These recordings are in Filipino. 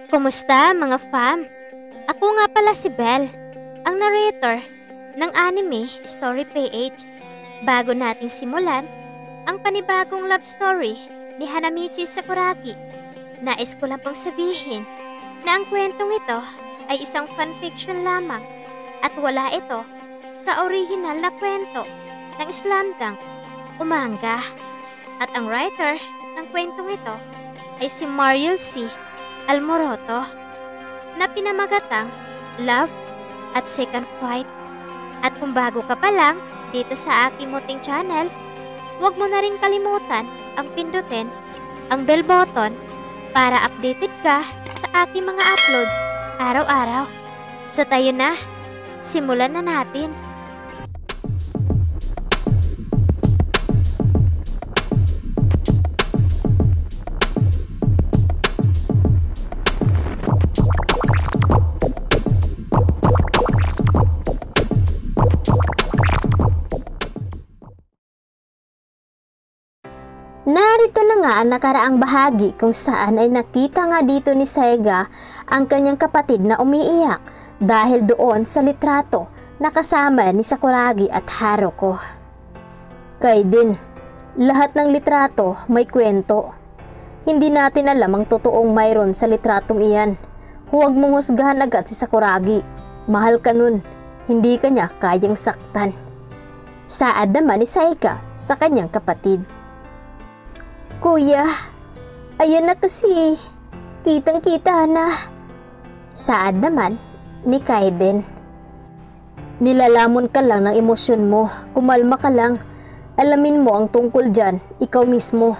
Kumusta mga fam? Ako nga pala si Belle, ang narrator ng anime Story PH. Bago natin simulan ang panibagong love story ni Hanamichi Sakuragi, nais ko lang pong sabihin na ang kwentong ito ay isang fanfiction lamang at wala ito sa original na kwento ng Slam Dunk o manga. At ang writer ng kwentong ito ay si Mariel C. Almoroto na pinamagatang Love at Second Fight. At kung bago ka pa lang dito sa aking muting channel, huwag mo na rin kalimutan ang pindutin ang bell button para updated ka sa aking mga upload araw-araw. So tayo na, simulan na natin. Narito na nga ang nakaraang bahagi kung saan ay nakita nga dito ni Saiga ang kanyang kapatid na umiiyak dahil doon sa litrato na kasama ni Sakuragi at Haruko. Kaiden, lahat ng litrato may kwento. Hindi natin alam ang totoong mayroon sa litratong iyan. Huwag mong husgahan agad si Sakuragi. Mahal ka nun, hindi ka niya kayang saktan. Saad naman ni Saiga sa kanyang kapatid. Kuya, ayan na kasi, kitang-kita na. Saad naman ni Kaiden. Nilalamon ka lang ng emosyon mo, kumalma ka lang. Alamin mo ang tungkol dyan, ikaw mismo.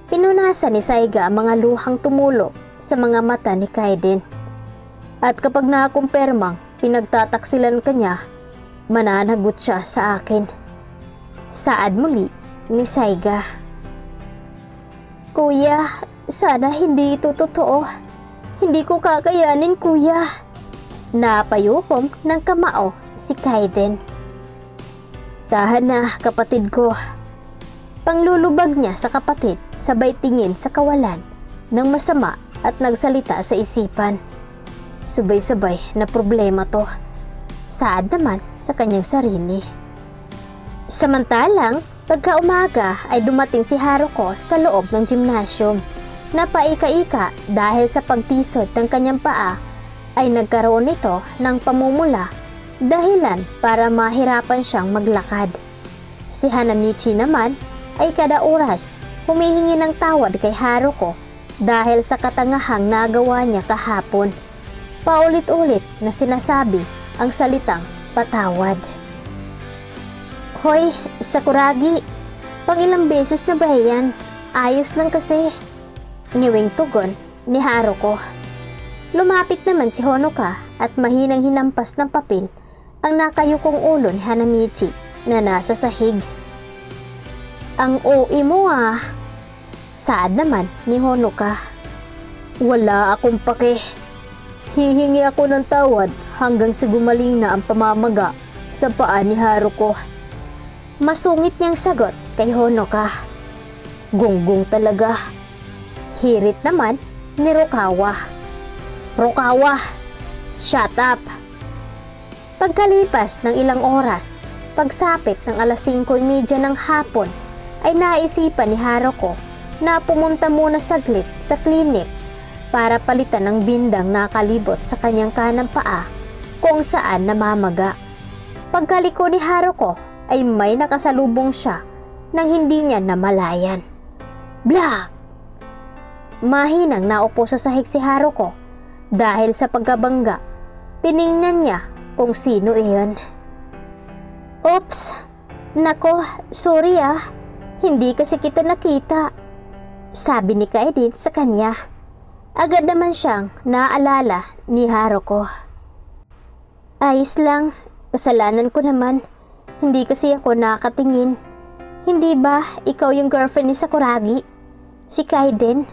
Pinunasan ni Saiga ang mga luhang tumulo sa mga mata ni Kaiden. At kapag nakakumpirmang pinagtataksilan ka niya, mananagot siya sa akin. Saad muli ni Saiga. Kuya, sana hindi ito totoo. Hindi ko kakayanin, kuya. Napayukom ng kamao si Kaiden. Tahan na, kapatid ko. Panglulubag niya sa kapatid, sabay tingin sa kawalan ng masama at nagsalita sa isipan. Sabay-sabay na problema to. Saad naman sa kanyang sarili. Samantalang, pagkaumaga ay dumating si Haruko sa loob ng gymnasium. Napaika-ika dahil sa pagtisod ng kanyang paa ay nagkaroon ito ng pamumula, dahilan para mahirapan siyang maglakad. Si Hanamichi naman ay kada oras humihingi ng tawad kay Haruko dahil sa katangahang nagawa niya kahapon. Paulit-ulit na sinasabi ang salitang patawad. Hoy, Sakuragi, pang ilang beses na ba yan? Ayos lang kasi. Ngiwing tugon ni Haruko. Lumapit naman si Honoka at mahinang hinampas ng papel ang nakayukong ulo ni Hanamichi na nasa sahig. Ang OA mo ah. Saad naman ni Honoka. Wala akong pake. Hihingi ako ng tawad hanggang sa gumaling na ang pamamaga sa paa ni Haruko. Masungit niyang sagot kay Honoka. Gunggong talaga. Hirit naman ni Rukawa. Rukawa, shut up! Pagkalipas ng ilang oras, pagsapit ng alas 5:30 ng hapon, ay naisipan ni Haruko na pumunta muna saglit sa klinik para palitan ng bindang nakalibot sa kanyang kanang paa kung saan namamaga. Pagkaliko ni Haruko, ay may nakasalubong siya nang hindi niya namalayan. Blah! Mahinang naupo sa sahig si Haruko dahil sa pagkabangga. Tiningnan niya kung sino iyon. Oops! Nako, sorry ah. Hindi kasi kita nakita. Sabi ni Kaiden sa kanya. Agad naman siyang naalala ni Haruko. Ayos lang, kasalanan ko naman. Hindi kasi ako nakatingin. Hindi ba ikaw yung girlfriend ni Sakuragi? Si Kaiden?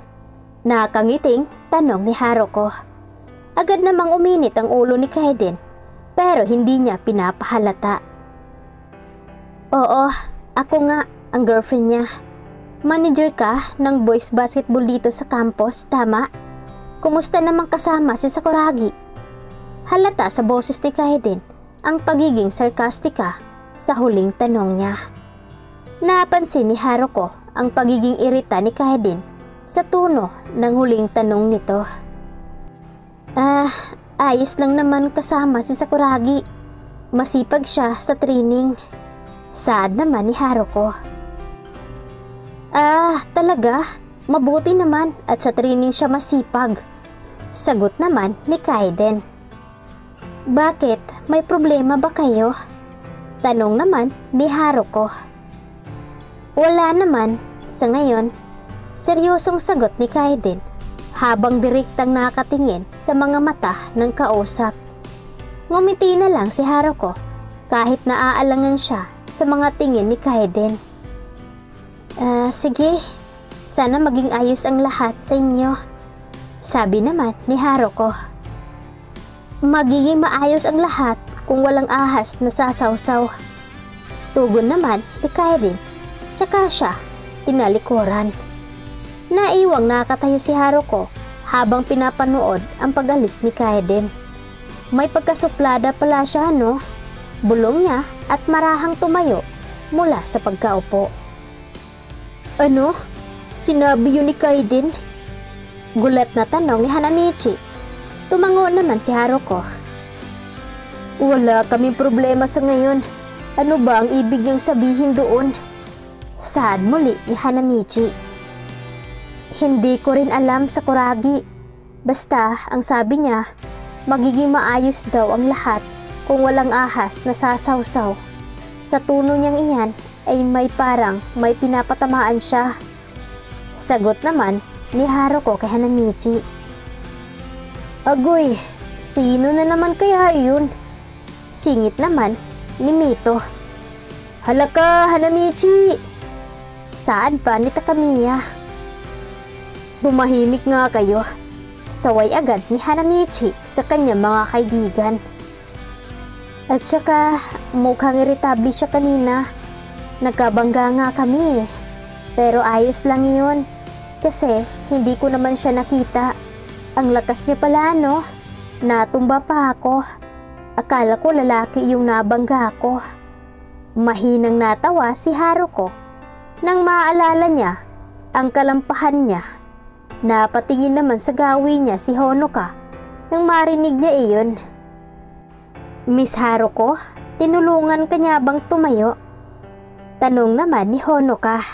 Nakangiting tanong ni Haruko. Agad namang uminit ang ulo ni Kaiden pero hindi niya pinapahalata. Oo, ako nga ang girlfriend niya. Manager ka ng boys basketball dito sa campus, tama? kumusta naman kasama si Sakuragi? Halata sa boses ni Kaeden ang pagiging sarkastika sa huling tanong niya. Napansin ni Haruko ang pagiging irita ni Kaeden sa tono ng huling tanong nito. Ayos lang naman kasama si Sakuragi. Masipag siya sa training. Saad naman ni Haruko. Talaga? Mabuti naman at sa training siya masipag. Sagot naman ni Kaeden. Bakit? May problema ba kayo? Tanong naman ni Haruko. Wala naman. Sa ngayon, seryosong sagot ni Kaeden habang direktang nakatingin sa mga mata ng kausap. Ngumiti na lang si Haruko kahit naaalangan siya sa mga tingin ni Kaeden. Sige, sana maging ayos ang lahat sa inyo. Sabi naman ni Haruko. Magiging maayos ang lahat kung walang ahas na sasawsaw. Tugon naman ni Kaeden, tsaka siya tinalikuran. Naiwang nakatayo si Haruko habang pinapanood ang pag-alis ni Kaeden. May pagkasuplada pala siya, no? Bulong niya at marahang tumayo mula sa pagkaupo. Ano? Sinabi yun ni Kaeden? Gulat na tanong ni Hanamichi. Tumango naman si Haruko. Wala kaming problema sa ngayon. Ano ba ang ibig niyang sabihin doon? Saad muli ni Hanamichi. Hindi ko rin alam, Sakuragi. Basta ang sabi niya, magiging maayos daw ang lahat kung walang ahas na sasawsaw. Sa tuno niyang iyan ay may pinapatamaan siya. Sagot naman ni Haruko kay Hanamichi. Agoy, sino na naman kaya yun? Singit naman ni Mito. Halaka, Hanamichi! Saad pa ni Takamiya. Tumahimik nga kayo. Saway agad ni Hanamichi sa kanyang mga kaibigan. At saka mukhang irritable siya kanina. Nagkabangga nga kami. Pero ayos lang yun. Kasi hindi ko naman siya nakita. Ang lakas niya pala, no? Natumba pa ako. Akala ko lalaki yung nabangga ko. Mahinang natawa si Haruko nang maaalala niya ang kalampahan niya. Napatingin naman sa gawi niya si Honoka nang marinig niya iyon. Miss Haruko, tinulungan ka niya bang tumayo? Tanong naman ni Honoka.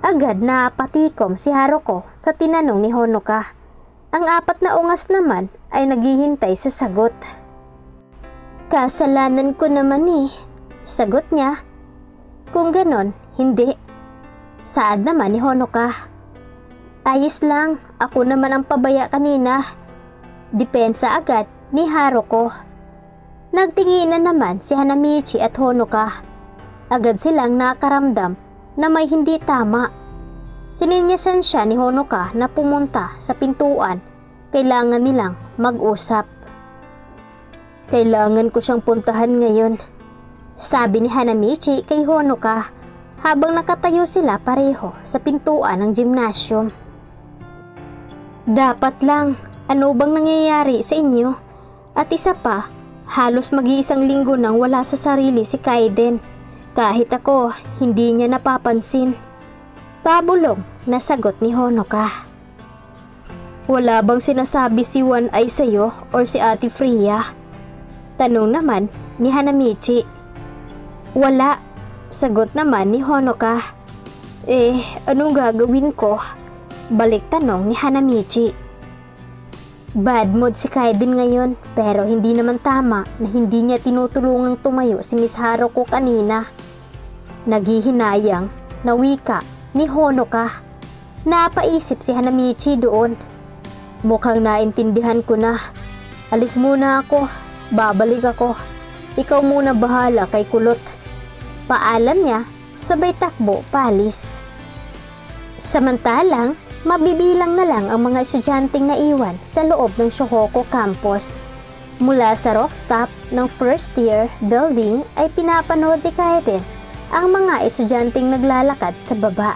Agad na patikom si Haruko sa tinanong ni Honoka. Ang apat na ungas naman ay naghihintay sa sagot. Kasalanan ko naman eh, sagot niya. Kung ganon, hindi. Saad naman ni Honoka. Ayos lang, ako naman ang pabaya kanina. Depensa agad ni Haruko. Nagtinginan naman si Hanamichi at Honoka. Agad silang nakaramdam na may hindi tama. Sininyasan siya ni Honoka na pumunta sa pintuan. Kailangan nilang mag-usap. Kailangan ko siyang puntahan ngayon, sabi ni Hanamichi kay Honoka habang nakatayo sila pareho sa pintuan ng gymnasium. Dapat lang, ano bang nangyayari sa inyo? At isa pa, halos mag-iisang linggo nang wala sa sarili si Kaeden. Kahit ako, hindi niya napapansin. Pabulong na sagot ni Honoka. Wala bang sinasabi si Wan Ai sa'yo or si Ate Freya? Tanong naman ni Hanamichi. Wala, sagot naman ni Honoka. Anong gagawin ko? Balik tanong ni Hanamichi. Bad mood si Kaeden ngayon pero hindi naman tama na hindi niya tinutulungang tumayo si Miss Haruko kanina. Naghihinayang na wika ni Honoka. Napaisip si Hanamichi doon. Mukhang naintindihan ko na. Alis muna ako. Babalik ako. Ikaw muna bahala kay kulot. Paalam niya, sabay takbo paalis. Samantalang, mabibilang na lang ang mga estudyanteng naiwan sa loob ng Shohoku Campus. Mula sa rooftop ng first year building ay pinapanood ni Kaeden ang mga estudyanteng naglalakad sa baba.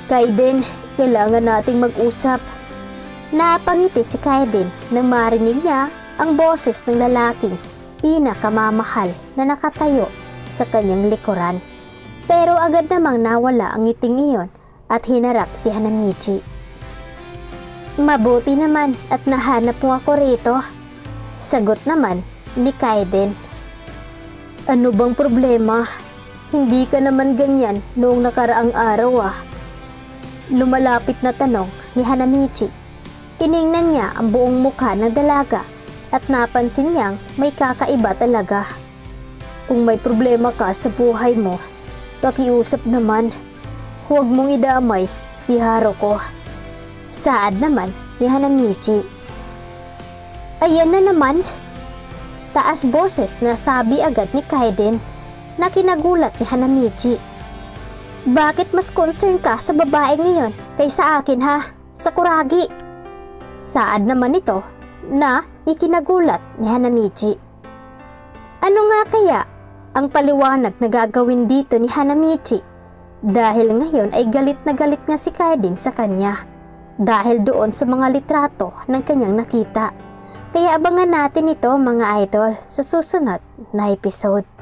Kaeden, Kailangan nating mag-usap. Napangiti si Kaeden nang marinig niya ang boses ng lalaking pinakamamahal na nakatayo sa kanyang likuran. Pero agad namang nawala ang ngiting iyon at hinarap si Hanamichi. Mabuti naman at nahanap mo ako rito. Sagot naman ni Kaeden. Ano bang problema? Hindi ka naman ganyan noong nakaraang araw Lumalapit na tanong ni Hanamichi. Tiningnan niya ang buong mukha ng dalaga at napansin niyang may kakaiba talaga. Kung may problema ka sa buhay mo, pakiusap naman. Huwag mong idamay si Haruko. Saad naman ni Hanamichi. Ayan na naman. Taas boses na sabi agad ni Kaeden na kinagulat ni Hanamichi. Bakit mas concern ka sa babae ngayon kaysa akin Sakuragi? Saad naman ito na ikinagulat ni Hanamichi. Ano nga kaya ang paliwanag na gagawin dito ni Hanamichi? Dahil ngayon ay galit na galit nga si Kaeden sa kanya dahil doon sa mga litrato ng kanyang nakita. Kaya abangan natin ito mga idol sa susunod na episode.